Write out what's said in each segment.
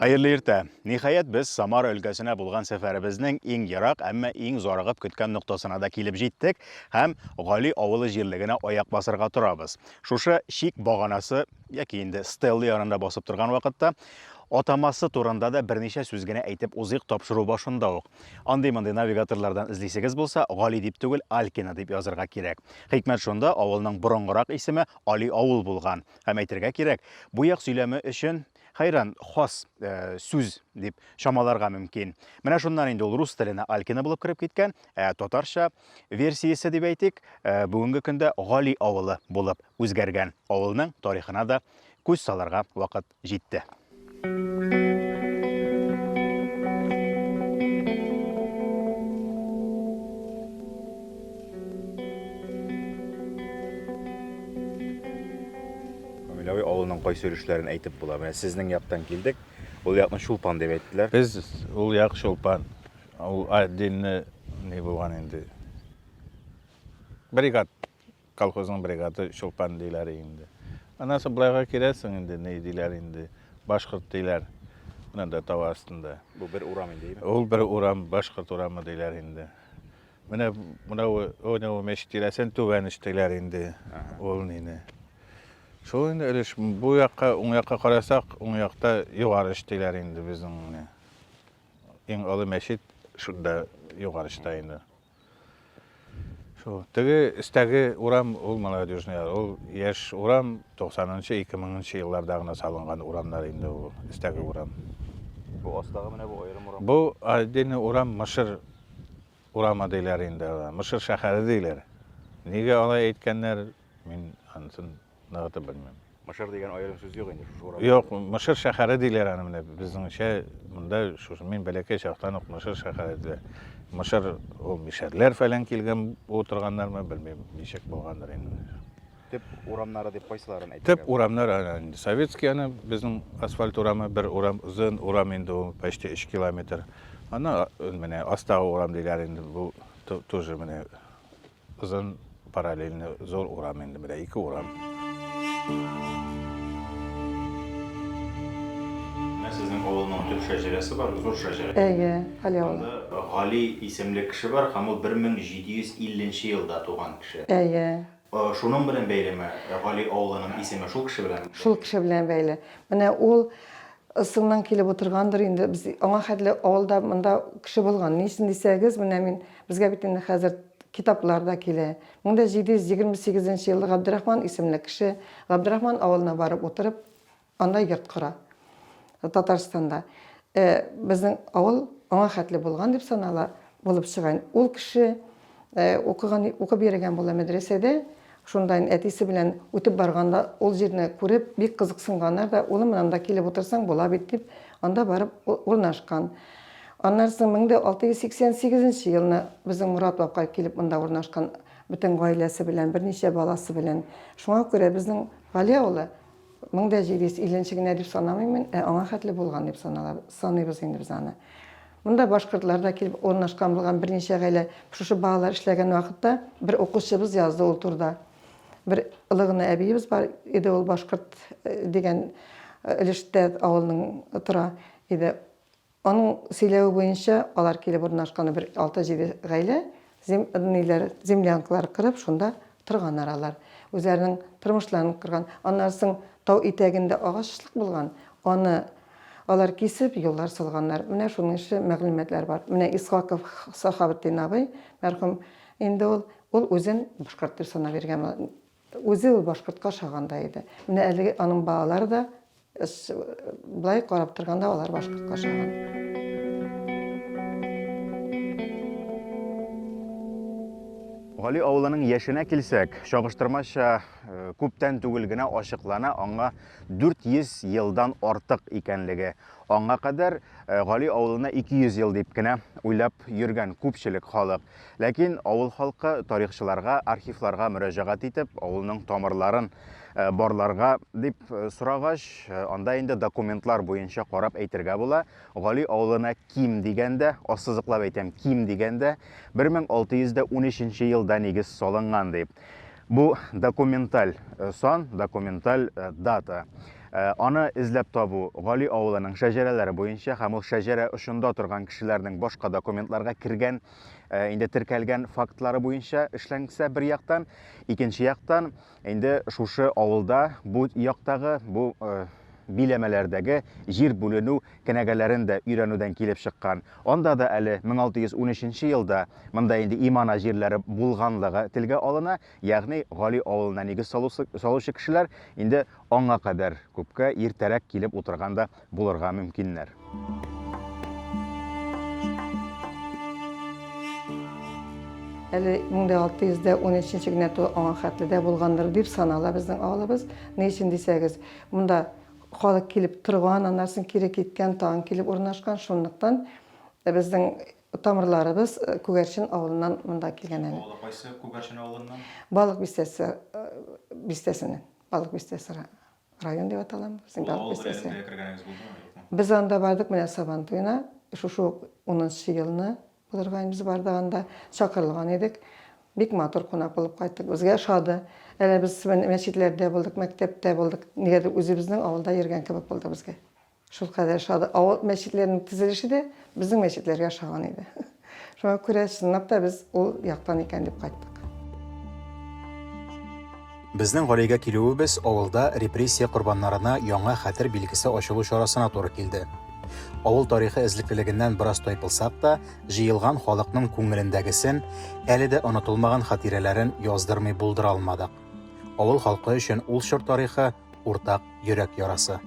Hayırlı irte. Nihayet biz Samara өлкәсенә булган сәфәребезнең иң ярак, әмма иң зарыгып көткән ноктасына да килеп җиттек һәм Гали авылы җирлегенә аяк басырга торабыз. Шушы шик баганасы яки инде стелла янында басып торган вакытта атамасы турында да берничә сүз генә әйтеп узык тапшыру башында ук. Андый-мондый навигаторлардан эзлисегез булса, Гали дип түгел, Алькина дип язырга кирәк. Хикмәт шунда, авылның борынгырак исеме Али авыл булган. Һәм әйтергә кирәк, бу як сөйләме өчен хайран хас сүз дип шамаларга мөмкин. Менә шуннан инде ул рус теленә Алькина булып кирип киткән, татарча версиясе дип әйтик, бүгенге көндә Гали авылы булып үзгәргән. Авылның тарихына да күз салырга вакыт җитте. Камиләве авылның кайсы йөрешләрен әйтеп була. Менә сезнең яктан килдек. Ул якны Шулпан дип әйттеләр. Biz ул як Шулпан. Ул отдельно не булган инде. Бригад, колхозның бригады Шулпан диләр инде. Анасы булайга кирәсең инде, не диләр инде. Башкорт диләр. Менә дә тау астында. Бу бер урам инде. Ул бер урам, башкорт урамы диләр инде. Менә ул мәчетләрсен түбәнеш диләр инде. Ул нине. Шул инде өлеш бу якка, уң якка карасак, уң якта югары диләр инде безнең. Иң олы мәчет шунда югары инде. Шул теге истәге урам ул молодежный, ул яшь урам 90-нчы, 2000-нчы елларда гына салынган урамнар инде ул истәге урам. Бу астагы менә бу аерым урам. Бу отдельный урам Мышыр урамы диләр инде. Мышыр шәһәре диләр. Нигә алай әйткәннәр, мин анысын нагыты белмим. Мышыр дигән аерым сүз юк инде шушы урам. Юк, Мышыр шәһәре диләр аны менә безнеңчә монда шушы мин бәләкәй чактан ук Мышыр шәһәре диләр. Мышыр ул мишәрләр фәлән килгән утырганнармы белмим, ничек булгандыр инде. Төп урамнары дип кайсыларын әйтергә? Төп урамнар инде советский аны безнең асфальт урамы бер урам, узын урам инде ул почти 3 километр. Аны менә астагы урам диләр инде бу тоже менә узын параллельно зур урам инде менә 2 урам. Сезнең авылның төп шәҗәрәсе бар, зур шәҗәрә. Әйе, Гали авылы. Анда Гали исемле кеше бар, һәм ул 1750 елда туган кеше. Әйе. Шуның белән бәйлеме, Гали авылының исеме шул кеше белән? Шул кеше белән бәйле. Менә ул ысыңнан килеп утыргандыр инде. Без аңа хәтле авылда монда кеше булган. Нисен дисәгез, менә мин безгә бит инде хәзер китапларда килә. 1728 елда Габдрахман исемле кеше Габдрахман авылына барып утырып, анда йорт кора. Татарстанда. Безнең авыл аңа хәтле булган дип санала, булып чыган. Ул кеше укып йөргән була мәдрәсәдә. Шунда әтисе белән үтеп барганда ул җирне күреп бик кызыксынганнар да, улым анда килеп утырсаң була бит дип, анда барып урнашкан. Аннан соң 1688 елны безнең Мурат бабка килеп монда урнашкан, бөтен гаиләсе белән, берничә баласы белән. Шуңа күрә безнең Гали авылы 1750 генә дип санамыйм мин, аңа хәтле булган дип саныйбыз инде без аны. Монда башкортлар да килеп урнашкан булган берничә гаилә. Шушы балалар эшләгән вакытта бер укучыбыз язды ул турда. Бер ылыгына әбиебез бар иде, ул башкорт дигән өлештә авылның тора иде. Аның сөйләве буенча алар килеп урнашкан бер 6-7 гаилә землянкалар кырып шунда торганнар алар. Үзләренең тормышларын кырган. Аннан соң тау итәгендә агачлык булган. Аны алар кисеп юллар салганнар. Менә шуның өчен мәгълүматлар бар. Менә Исхаков Сахабетдин абый, мәрхүм, инде ул үзен башкорт дип санап бергән. Үзе ул башкортка шаганда иде. Менә әлеге аның балалары да булай карап торганда алар башкортка шаган. Гали авылының яшенә килсәк, чагыштырмача күптән түгел генә ачыклана, аңа 400 елдан артык икәнлеге. Аңа кадәр Гали авылына 200 ел дип кенә уйлап йөргән күпчелек халык. Ләкин авыл халкы тарихчыларга, архивларга мөрәҗәгать итеп, авылның тамырларын барларга дип сорагач, анда инде документлар буенча карап әйтергә була. Гали авылына ким дигәндә, ассызыклап әйтәм, ким дигәндә 1613 елда нигез салынган дип. Бу документаль сан, документаль дата. Аны эзләп табу Гали авылының шәҗәрәләре буенча һәм ул шәҗәрә ошында торган кешеләрнең башка документларга кергән, инде теркәлгән фактлары буенча эшләнсә бер яктан, икенче яктан инде шушы авылда бу яктагы бу биләмәләрдәге җир бүленү кенәгәләрен дә өйрәнүдән килеп чыккан. Анда да әле 1613 елда монда инде имана җирләре булганлыгы телгә алына, ягъни Гали авылына нигез салучы кешеләр инде аңа кадәр күпкә иртәрәк килеп утырганда булырга мөмкиннәр. Әле 1613 генә аңа хәтледә булгандыр дип санала безнең авылыбыз. Ни өчен дисәгез, монда халык килеп торган, аннан кире киткән, тагын килеп урнашкан, шунлыктан безнең тамырларыбыз Күгәрчен авылыннан монда килгән әле. Авылы кайсы Күгәрчен авылыннан? Балык бистәсеннән. Балык бистәсе район дип аталам. Балык бистәсе. Без анда бардык менә Сабан туена, шушы 10 елны булырган без бардыганда чакырылган идек. Бик матур кунак булып кайттык. Безгә шады. Әле без мәчетләрдә булдык, мәктәптә булдык. Нигәдер үзебезнең авылда йөргән кебек булды безгә. Шул кадәр шады. Авыл мәчетләренең төзелеше дә безнең мәчетләргә ошаган иде. Шуңа күрә чынлап та без ул яктан икән дип кайттык. Безнең Галигә килүебез авылда репрессия корбаннарына яңа хәтер билгесе ачылу чарасына туры килде. Авыл тарихы эзлеклелегеннән бераз тайпылсак та, җыелган халыкның күңелендәгесен, әле дә онытылмаган хатирәләрен яздырмый булдыра алмадык. Авыл халкы өчен ул чор тарихы уртак йөрәк ярасы.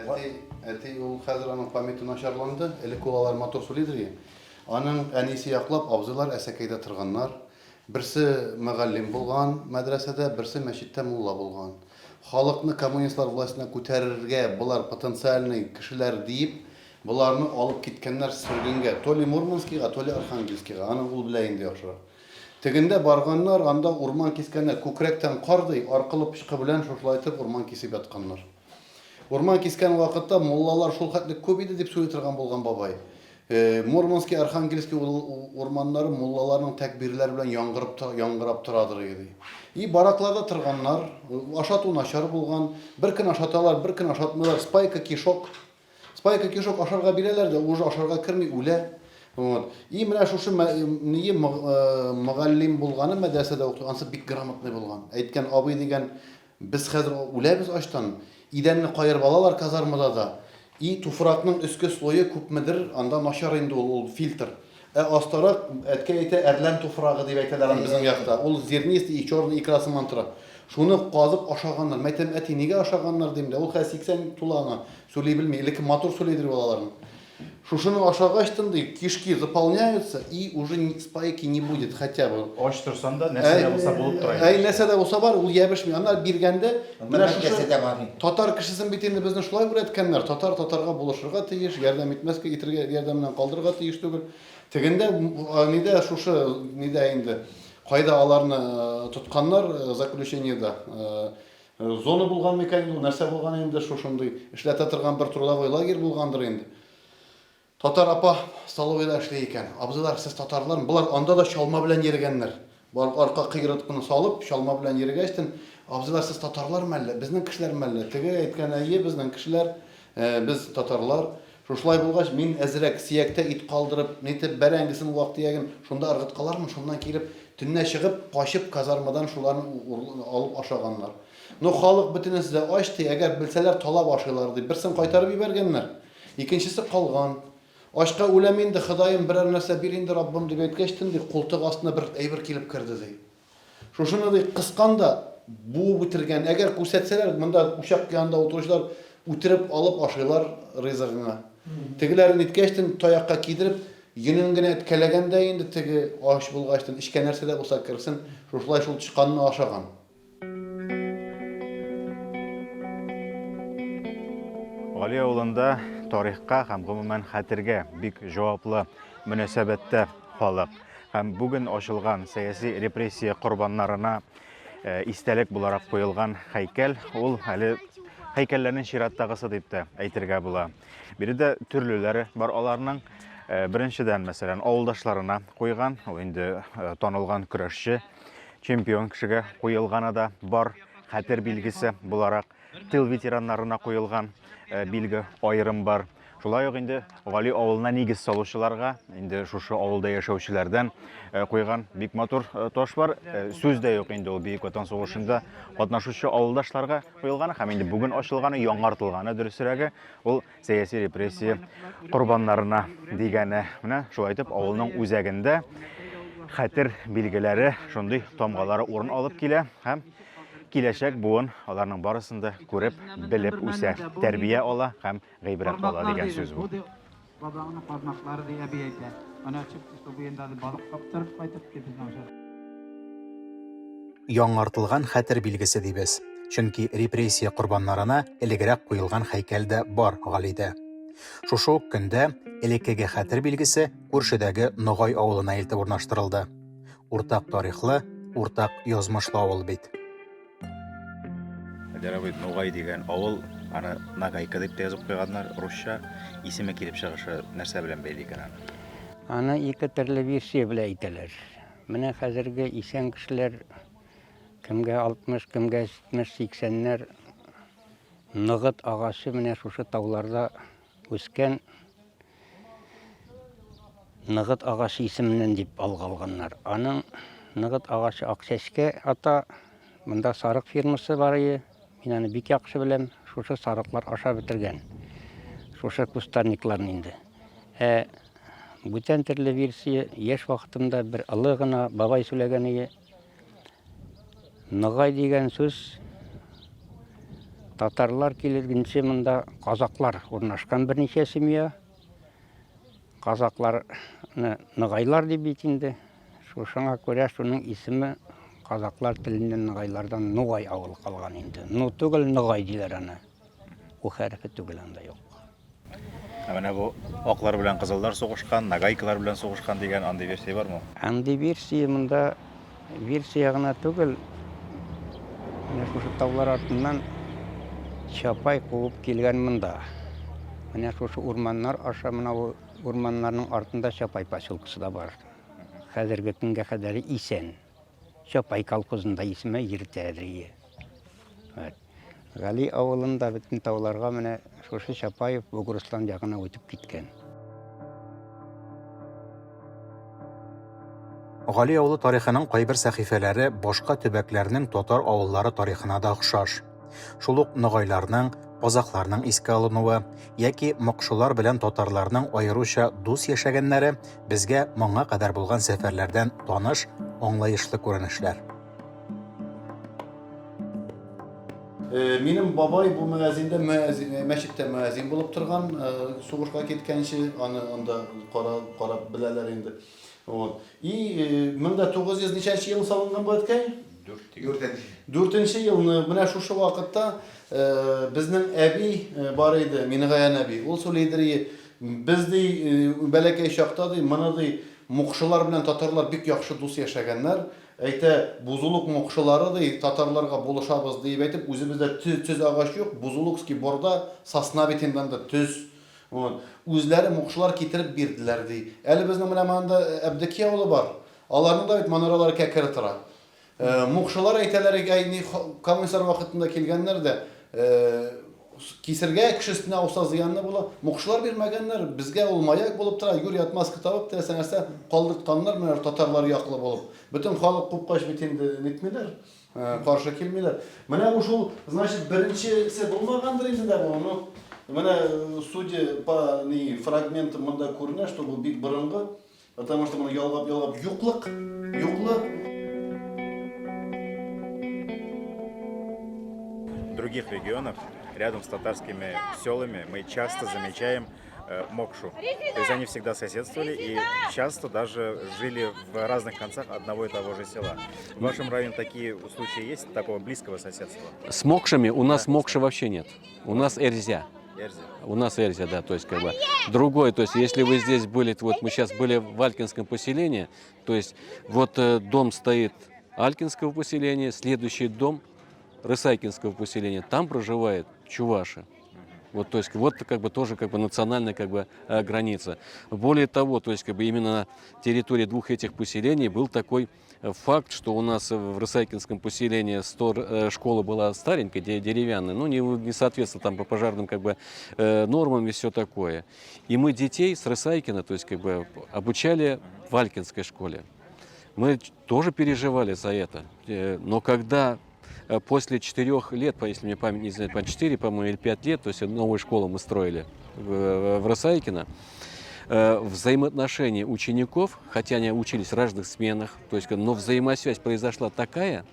Әти ул хәзер аның памяты начарланды, элек ул алар мотор сөйлидер. Аның әнисе яклап абзыйлар әсәкәйдә торганнар. Берсе мөгаллим булган мәдрәсәдә, берсе мәчеттә мулла булган. Халыкны коммунистлар властына күтәрергә булар потенциальный кешеләр дип, буларны алып киткәннәр сөргенгә, то ли Мурманскига, то ли Архангельскига, аны ул белә инде яхшырак. Тегендә барганнар, анда урман кискәннәр, күкрәктән кардый, аркылы пычкы белән шушлайтып урман кисеп ятканнар. Урман кискән вакытта муллалар шул хәтле күп иде дип сөйли торган булган бабай. Мурманский, Архангельский урманнары муллаларның тәкбирләре белән яңгырап торадыр иде. И баракларда торганнар, ашату начар булган, бер көн ашаталар, бер көн ашатмыйлар, спайка кишок. Спайка кишок ашарга бирәләр дә, уже ашарга керми үлә. Вот. И менә шушы ние мөгаллим булганы мәдрәсәдә укыган, ансы бик грамотный булган. Әйткән абый дигән, без хәзер үләбез аштан, идәнне кайырып алалар казармада да. И туфракның өске слое күпмедер, анда начар инде ул фильтр. Астарак әткәй әйтә, әрлән туфрагы дип әйтәләр безнең якта. Ул зернистый и черный икрасыннан тора. Шуны казып ашаганнар. Мәйтәм әти нигә ашаганнар димдә. Ул 80 тулана сөйли белми, элекке мотор сөйлидер балаларның. Шушыны ашагачтын ди, кишки заполняются и уже спайки не будет хотя бы. Ач торсан да нәрсә булса булып тора. Нәрсә дә булса бар, ул ябышмый. Аннар биргәндә менә шушы татар кешесен бит инде безне шулай күрәткәннәр. Татарга булышырга тиеш, ярдәм итмәскә, итәргә ярдәмнән калдырырга тиеш түгел. Тегендә нидә шушы нидә инде кайда аларны тотканнар заключениедә. Зона булган микән, нәрсә булган инде шушындый эшләтә торган бер трудовой лагерь булгандыр инде. Татар апа столовыйда эшләй икән. Абзыйлар, сез татарлар, булар анда да чалма белән йөргәннәр. Бар арка кыйрыткыны салып, чалма белән йөргәчтен, абзыйлар, сез татарлар мәллә, безнең кешеләр мәллә. Теге әйткән, әйе, безнең кешеләр, без татарлар. Шушлай булгач, мин әзрәк сияктә ит калдырып, нитеп бәрәңгесен вакыты ягын, шунда ыргыткалармын, шуннан килеп, төннә чыгып, качып казармадан шуларны алып ашаганнар. Ну халык бөтенесе дә ачты, әгәр белсәләр талап ашыйлар дип, берсен кайтарып ибәргәннәр. Икенчесе калган. Ашка үләм инде, Ходаем берәр нәрсә бир инде, Раббым дип әйткәчтен, ди, култык астына бер әйбер килеп керде ди. Шушыны ди кысканда бу битергән, әгәр күрсәтсәләр, монда учак янында утыручылар үтереп алып ашыйлар ризыгына. Тегеләрен иткәчтен таякка кидереп, йөнен генә эткәләгәндә инде теге аш булгачтын, ичкән нәрсә дә булса керсен, шулай шул чыкканны ашаган. Гали авылында тарихка һәм гомумән хәтергә бик җаваплы мөнәсәбәттә халык. Һәм бүген ачылган сәяси репрессия корбаннарына истәлек буларак куелган һәйкәл, ул әле һәйкәлләрнең чираттагысы дип тә әйтергә була. Биредә төрлеләре бар аларның. Беренчедән, мәсәлән, авылдашларына куйган, ул инде танылган көрәшче, чемпион кешегә куелганы да бар. хәтер билгесе буларак тыл ветераннарына куелган билге аерым бар. Шулай ук инде Гали авылына нигез салучыларга, инде шушы авылда яшәүчеләрдән куйган бик матур таш бар. Сүз дә юк инде ул Бөек Ватан сугышында катнашучы авылдашларга куелган һәм инде бүген ачылганы, яңартылганы дөресрәге ул сәяси репрессия курбаннарына дигәне. Менә шулай итеп авылның үзәгендә хәтер билгеләре, шундый тамгалары урын алып килә һәм киләчәк буын аларның барысында күреп, белеп үсә, тәрбия ала һәм гыйбрәт ала дигән сүз бу. Babamın parmakları diye bir yerde. Ana çıktı işte bu yanda balık kaptırıp kaytıp gidip Яңартылган хәтер билгесе дибез. Чөнки репрессия курбаннарына элегрәк куелган һәйкәл дә бар Галидә. Шушы ук көндә элеккеге хәтер билгесе күршедәге Ногай авылына илтеп урнаштырылды. Уртак тарихлы, уртак язмышлы авыл бит. Дәрәбит Ногай дигән авыл, аны Нагайка дип язып куйганнар русча, исеме килеп чыгышы нәрсә белән бәйле икән аны? Аны ике төрле версия белән әйтәләр. Менә хәзерге исән кешеләр кемгә 60, кемгә 70-80-ләр ныгыт агасы менә шушы тауларда үскән ныгыт агасы исеменнән дип алганнар. Аның ныгыт агасы Аксәскә ата, монда сарык фирмасы бар иде. Мин аны бик яхшы беләм, шушы сарыклар аша бетергән. Шушы кустарникларны инде. Бүтән төрле версия яшь вакытымда бер олы гына бабай сөйләгән иде. Ногай дигән сүз татарлар килгәнче монда казаклар урнашкан берничә семья. Казакларны Ногайлар дип бит инде. Шушыңа күрә шуның исеме казаклар теленнән Ногайлардан Ногай авыл калган инде. Ну түгел Ногай диләр аны. У хәрефе түгел анда юк. Менә бу аклар белән кызыллар сугышкан, Нагайкалар белән сугышкан дигән андый версия бармы? Андый версия монда версия гына түгел. Менә шушы таулар артыннан Чапай куып килгән монда. Менә шушы урманнар аша менә бу урманнарның артында Чапай поселкасы да бар. Хәзерге көнгә кадәр исән. Чапай колхозында исеме йөртәдер. Гали авылында бөтен тауларга менә шушы Чапаев Бугырстан ягына үтеп киткән. Гали авылы тарихының кайбер сәхифәләре башка төбәкләрнең татар авыллары тарихына да охшаш. Шул ук Ногайларның, казакларның искә алынуы яки мокшылар белән татарларның аеруча дус яшәгәннәре безгә моңа кадәр булган сәфәрләрдән таныш, аңлаешлы күренешләр. Минем бабай бу мәзиндә мәчеттә мәзин булып торган, сугышка киткәнче аны анда карап беләләр инде. Вот. И 1900 ничәнче ел салынган бу әткәй? 4нче елны менә шушы вакытта безнең әби бар иде, Мингаян әби. Ул сөйләйдер, без ди бәләкәй чакта ди, моны ди мукшылар белән татарлар бик яхшы дус яшәгәннәр. Әйтә, бузулук мукшылары ди татарларга булышабыз дип әйтеп, үзебездә төз агач юк, бузулукский борда сосна битеннән дә төз. Вот. Үзләре мукшылар китереп бирделәр ди. Әле безнең менә монда Әбдәки авылы бар. Аларның да бит манаралары кәкере тора. Мукшылар әйтәләр, әйни комиссар вакытында килгәннәр дә кисергә кешесенә ауса зыянны була. Мукшылар бирмәгәннәр, безгә ул маяк булып тора, юр ятмаска табып теләсә нәрсә калдыртканнар, менә татарлар яклы булып. Бөтен халык купкач бит инде нитмиләр, каршы килмиләр. Менә бу шул, значит, беренчесе булмагандыр инде дә бу. Менә судя по фрагментам монда күренә, что бу бик борынгы, потому что моны ялгап юклык. В других регионах, рядом с татарскими селами, мы часто замечаем мокшу. То есть они всегда соседствовали и часто даже жили в разных концах одного и того же села. В вашем районе такие случаи есть, такого близкого соседства? С мокшами у нас мокши вообще нет. У нас эрзя. Эрзя? У нас эрзя, да, то есть как бы другой, то есть если вы здесь были, вот мы сейчас были в Алькинском поселении, то есть вот дом стоит Алькинского поселения, следующий дом Рысайкинского поселения, там проживает чуваши. Вот, то есть, вот как бы тоже как бы национальная как бы граница. Более того, то есть, как бы именно на территории двух этих поселений был такой факт, что у нас в Рысайкинском поселении школа была старенькая, деревянная, ну, не соответствовала там по пожарным как бы нормам и все такое. И мы детей с Рысайкина, то есть, как бы обучали в Алькинской школе. Мы тоже переживали за это. Но когда после 4 лет, если мне память не знает, 4, по-моему, или 5 лет, то есть новую школу мы строили в Рысайкино, взаимоотношения учеников, хотя они учились в разных сменах, то есть, но взаимосвязь произошла такая,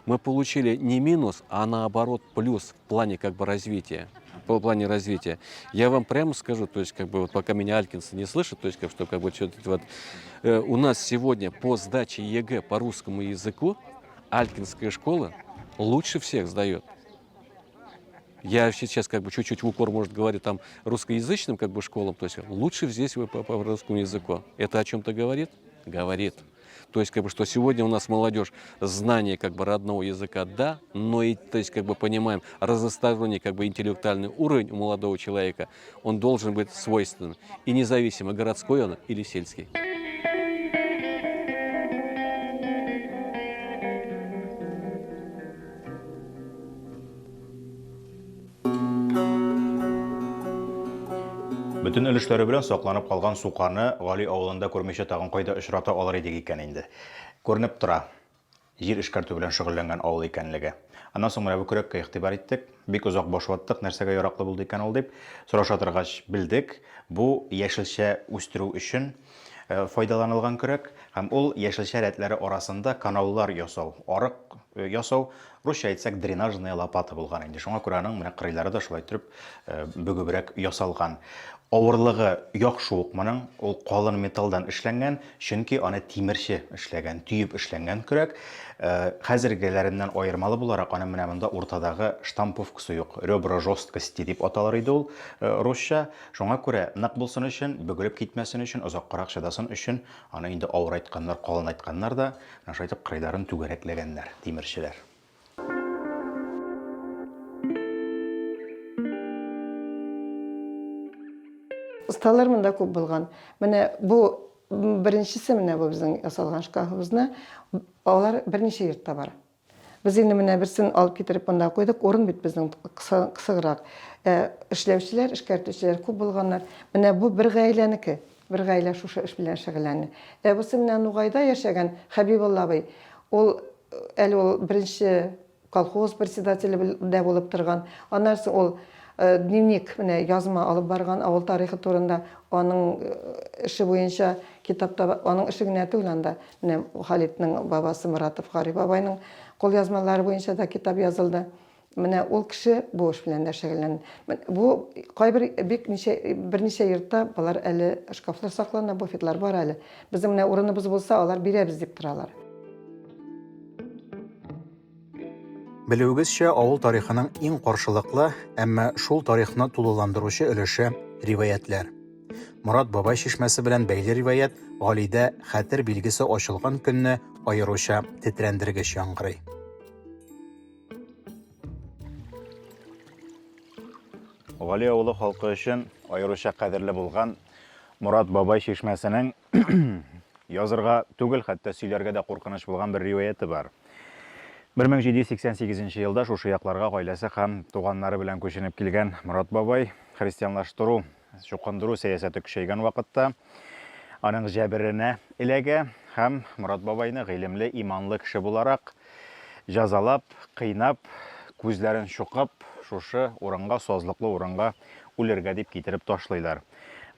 мы получили не минус, а наоборот плюс в плане как бы развития. По плане развития. Я вам прямо скажу, то есть, как бы, вот пока меня алькинцы не слышат, то есть, как, что как бы, вот, у нас сегодня по сдаче ЕГЭ по русскому языку алькинская школа лучше всех сдает. Я сейчас как бы чуть-чуть в упор, может, говорю там русскоязычным как бы школам, то есть лучше здесь по русскому языку. Это о чем-то говорит? Говорит. То есть, как бы, что сегодня у нас молодежь знание как бы родного языка, да, но и, то есть, как бы понимаем, разносторонний как бы интеллектуальный уровень у молодого человека, он должен быть свойственным, и независимо, городской он или сельский. Bütün өлешләре белән сакланып калган суканы Гали авылында күрмичә тагын кайда очрата алыр идек икән инде. Күренеп тора. Җир эшкәртү белән шөгыльләнгән авыл икәнлеге. Аннан соң менә бу көрәккә игътибар иттек. Бик озак баш ваттык, нәрсәгә яраклы булды икән ул дип сораша торгач билдек. Бу яшелчә үстерү өчен файдаланылган көрәк һәм ул яшелчә рәтләре арасында канаулар ясау, арык ясау, русча әйтсәк дренажная лопата булган инде. Шуңа күрә аның менә кырыйлары да шулай торып бөгебрәк ясалган. Авырлыгы яхшы ук моның, ул калын металлдан эшләнгән, чөнки аны тимерче эшләгән, төеп эшләнгән көрәк. Хәзергеләреннән аермалы буларак аны менә монда уртадагы штамповкасы юк, ребра жесткости дип аталар иде ул русча. Шуңа күрә нык булсын өчен, бөгелеп китмәсен өчен, озаккарак чыдасын өчен аны инде авыр айтканнар, калын айтканнар да, шайтып кырыйларын түгәрәкләгәннәр, тимерчеләр. Ustalar mında көп булган. Менә бу беренчесе менә бу безнең ясалган шкафыбызны алар берничә йортта бар. Без инде менә берсен алып китереп монда куйдык. Орын бит безнең кысыграк. Эшләүчеләр, эшкәртүчеләр күп булганнар. Менә бу бер гаиләнеке. Бер гаилә шушы эш белән шөгыльләнә. Бусы менә Нугайда яшәгән Хәбибулла абый. Ул әле ул беренче колхоз председателе дә булып торган. Аннан соң ул дневник менә язма алып барган авыл тарихы турында, аның эше буенча китапта аның эше генә түгел анда менә Халитның бабасы Моратов Хари бабайның кол язмалары буенча да китап язылды. Менә ул кеше бу эш белән дә шөгыльләнә. Бу кайбер берничә йортта булар әле шкафлар саклана, буфетлар бар әле. Безнең менә урыныбыз булса, алар бирәбез дип торалар. Белүегезчә, авыл тарихының иң каршылыклы, әмма шул тарихны тулыландыручы өлеше риваятлар. Мурат бабай шишмәсе белән бәйле риваят Галидә хәтер билгесе ачылган көнне аеруча тетрәндергеч яңгырый. Гали авылы халкы өчен аеруча кадерле булган Мурат бабай шишмәсенең язырга түгел, хәтта сөйләргә дә куркыныч булган бер риваяты бар. 1788 елда шушы якларга гаиләсе һәм туганнары белән күченеп килгән Мурат бабай христианлаштыру, чукындыру сәясәте көчәйгән вакытта аның җәберенә эләгә һәм Мурат бабайны гыйлемле, иманлы кеше буларак җәзалап, кыйнап, күзләрен чукып, шушы урынга, сазлыклы урынга үләргә дип китереп ташлыйлар.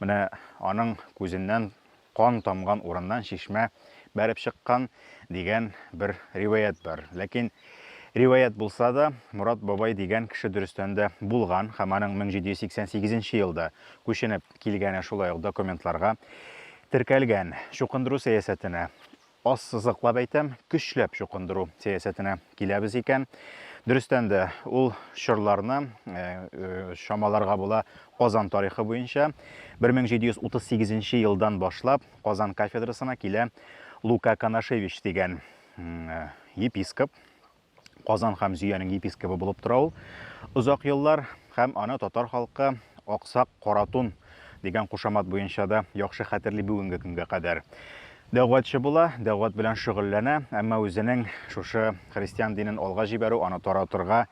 Менә аның күзеннән кан тамган урыннан шишмә бәреп чыккан дигән бер риваят бар. Ләкин риваят булса да, Мурат бабай дигән кеше дөрестән дә булган һәм аның 1788 елда күченеп килгәне шулай ук документларга теркәлгән. Чукындыру сәясәтенә ассызыклап әйтәм, көчләп чукындыру сәясәтенә киләбез икән. Дөрестән дә ул чорларны шамаларга була Казан тарихы буенча 1738 елдан башлап Казан кафедрасына килә Лука Канашевич дигән епископ. Казан һәм Зөянең епископы булып тора ул. Озак еллар һәм аны татар халкы Аксак Каратун дигән кушамат буенча да яхшы хәтерли бүгенге көнгә кадәр. Дәгъватчы була, дәгъват белән шөгыльләнә, әмма үзенең шушы христиан динен алга җибәрү, аны таратырга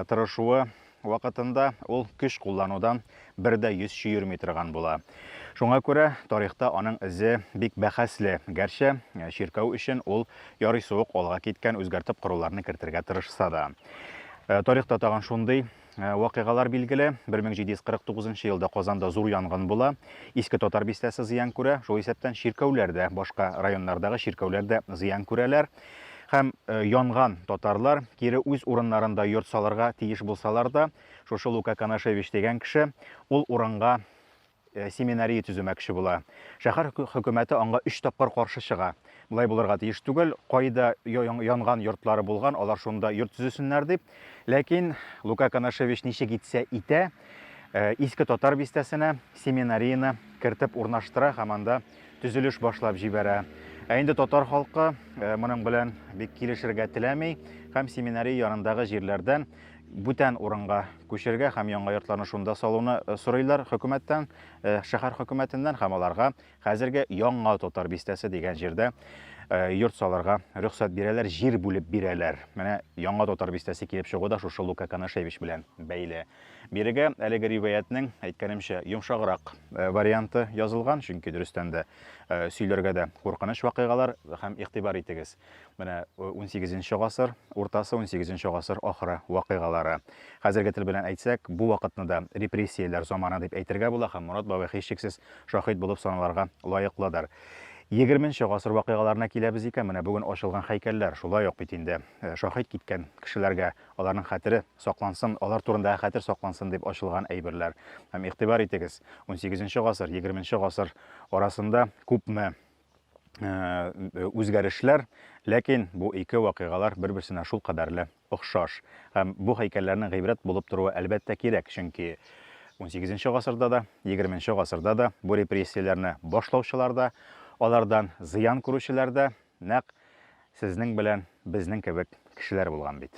тырышуы вакытында ул көч кулланудан бердә 100 чөйрми торган була. Шуңа күрә тарихта аның изе бик бәхәсле. Гәрчә ширкәү өчен ул ярый суык алга киткән үзгәртеп коруларны кертергә тырышса да. Тарихта тагын шундый вакыйгалар билгеле. 1749 елда Казанда зур янгын була. Иске татар бистәсе зыян күрә. Шул исәптән ширкәүләр дә, башка районнардагы ширкәүләр дә зыян күрәләр. Һәм янган татарлар кире үз урыннарында йорт салырга тиеш булсалар да, шушы Лука Канашевич дигән кеше ул урынга семинария төзүмәкче була. Шәһәр хөкүмәте аңа 3 тапкыр каршы чыга. Булай булырга тиеш түгел, кайда янган йортлары булган, алар шунда йорт төзүсеннәр дип. Ләкин Лука Канашевич ничек итсә итә, иске татар бистәсенә семинарияны кертеп урнаштыра һәм анда төзелеш башлап җибәрә. Инде татар халкы моның белән бик килешергә теләми һәм семинария янындагы җирләрдән бүтән урынга күчергә һәм яңа йортларны шунда салуны сорыйлар хөкүмәттән, шәһәр хөкүмәтеннән һәм аларга хәзерге яңа татар бистәсе дигән җирдә йорт салырга рөхсәт бирәләр, җир бүлеп бирәләр. Менә яңа татар бистәсе килеп чыгу да шушы Лука Канашевич белән бәйле. Бирегә әлеге риваятның әйткәнемчә йомшаграк варианты язылган, чөнки дөрестән дә сөйләргә дә куркыныч вакыйгалар һәм игътибар итегез. Менә 18нче гасыр уртасы, 18нче гасыр ахыры вакыйгалары. Хәзерге тел белән әйтсәк, бу вакытны да репрессияләр заманы дип әйтергә була һәм Мурат бабай һичшиксез шаһит булып саналарга лаеклыдыр. 20нче гасыр вакыйгаларына киләбез икән, менә бүген ачылган һәйкәлләр шулай ук бит инде шаһит киткән кешеләргә аларның хәтере саклансын, алар турында хәтер саклансын дип ачылган әйберләр. Һәм игътибар итегез, 18нче гасыр, 20нче гасыр арасында күпме үзгәрешләр, ләкин бу ике вакыйгалар бер-берсенә шул кадәрле охшаш. Һәм бу һәйкәлләрнең гыйбрәт булып торуы әлбәттә кирәк, чөнки 18нче гасырда да, 20нче гасырда да бу репрессияләрне башлаучылар да, алардан зыян күрүчеләр дә нәкъ сезнең белән безнең кебек кешеләр булган бит.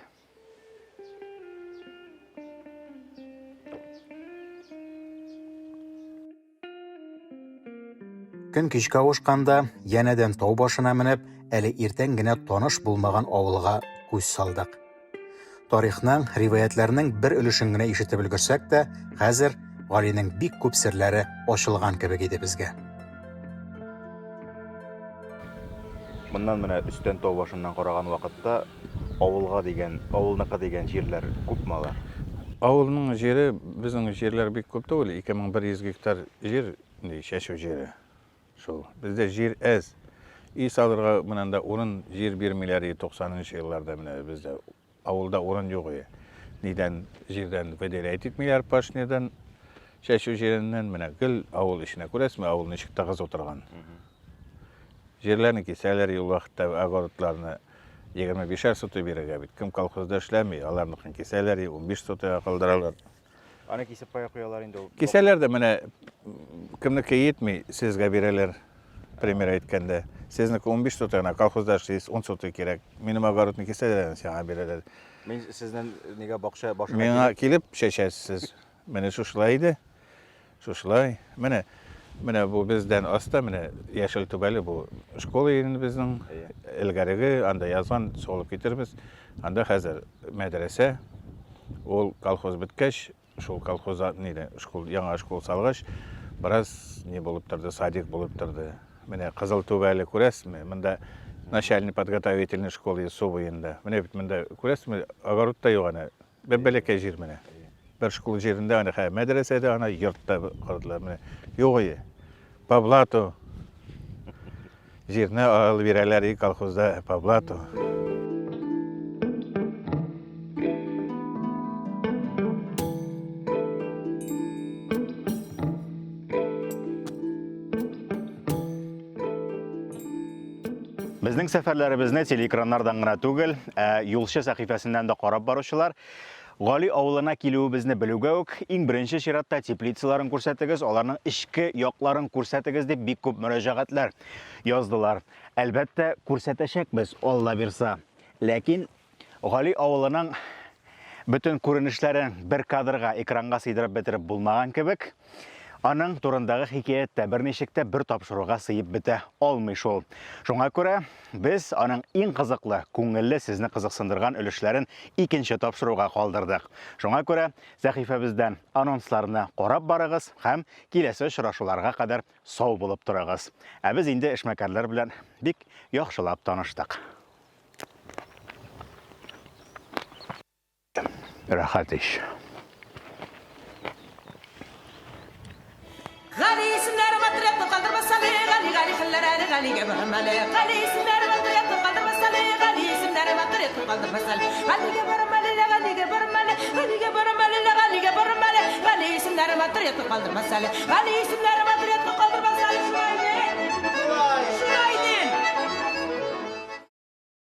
Көн кичкә авышканда, янәдән тау башына менеп, әле иртән генә таныш булмаган авылга күз салдык. Тарихның, риваятләрнең бер өлешен генә ишетеп өлгерсәк тә, хәзер Галинең бик күп серләре ачылган кебек иде безгә. Моннан менә өстән тау башыннан караган вакытта авылга дигән, авылныкы дигән җирләр күпме алар? Авылның җире, безнең җирләр бик күп түгел, 2100 гектар җир, шәшү җире. Шул. Бездә җир әз. И салырга монанда урын җир бирмиләр 90нчы елларда менә бездә авылда урын юк иде. Нидән җирдән вәдәләт итмиләр пашнидан шәшү җиреннән менә гел авыл эшенә күрәсме, авыл ничек тагыз утырган. Җирләрне кисәләр ел вакытта огородларны 25 сотый бирергә бит. Кем колхозда эшләми, аларны кисәләр 15 сотыйга калдыралар. Аны кисеп куялар инде ул. Кисәләр дә менә кемнеке йетми, сезгә бирәләр. Пример әйткәндә, сезнеке 15 сотыгына колхозда эшләйсез 10 сотый кирәк. Минем огородны кисәләр, сиңа бирәләр. Мин сезнең нигә бакча башына Миңа килеп шәшәсез. Менә шушылай иде. Шушылай. Менә бу бездән аста, менә Яшел Түбәле бу школа инде безнең элгәреге, анда язган, солып китербез. Анда хәзер мәдрәсә. Ул колхоз беткәч, шул колхоза ниде, яңа школ салгач, бераз не булып торды, садик булып торды. Менә Кызыл Түбәле күрәсезме? Монда начальный подготовительный школа су буенда. Менә бит монда күрәсезме, огородта юк аны. Бәбәлеккә җир менә. Бер школ җирендә аны мәдрәсәдә аны йортта кырдылар. Менә юк иде. По блату җирне алып бирәләр колхозда по блату. Безнең сәфәрләребезне телеэкраннардан гына түгел, юлчы сәхифәсеннән дә карап баручылар Гали авылына килүебезне белүгә үк иң беренче чиратта теплицаларын күрсәтегез, аларның эчке якларын күрсәтегез дип бик күп мөрәҗәгатьләр яздылар. Әлбәттә, күрсәтәчәкбез, Алла бирса. Ләкин Гали авылының bütün күренешләрен бер кадрга, экранга сыйдырып бетереп булмаган кебек, аның турындагы хикәят тә берничек тә бер тапшыруга сыйып бетә алмый шул. Шуңа күрә без аның иң кызыклы, күңелле, сезне кызыксындырган өлешләрен икенче тапшыруга калдырдык. Шуңа күрә сәхифәбездән анонсларны карап барыгыз һәм киләсе очрашуларга кадәр сау булып торыгыз. Ә без инде эшмәкәрләр белән бик яхшылап таныштык. Рәхәт иш. Gali isimler matret kaldır basale gali gali xillere gali gebermale gali isimler matret kaldır basale gali isimler matret kaldır basale gali gebermale gali gebermale gali gebermale gali gebermale gali isimler matret kaldır basale gali isimler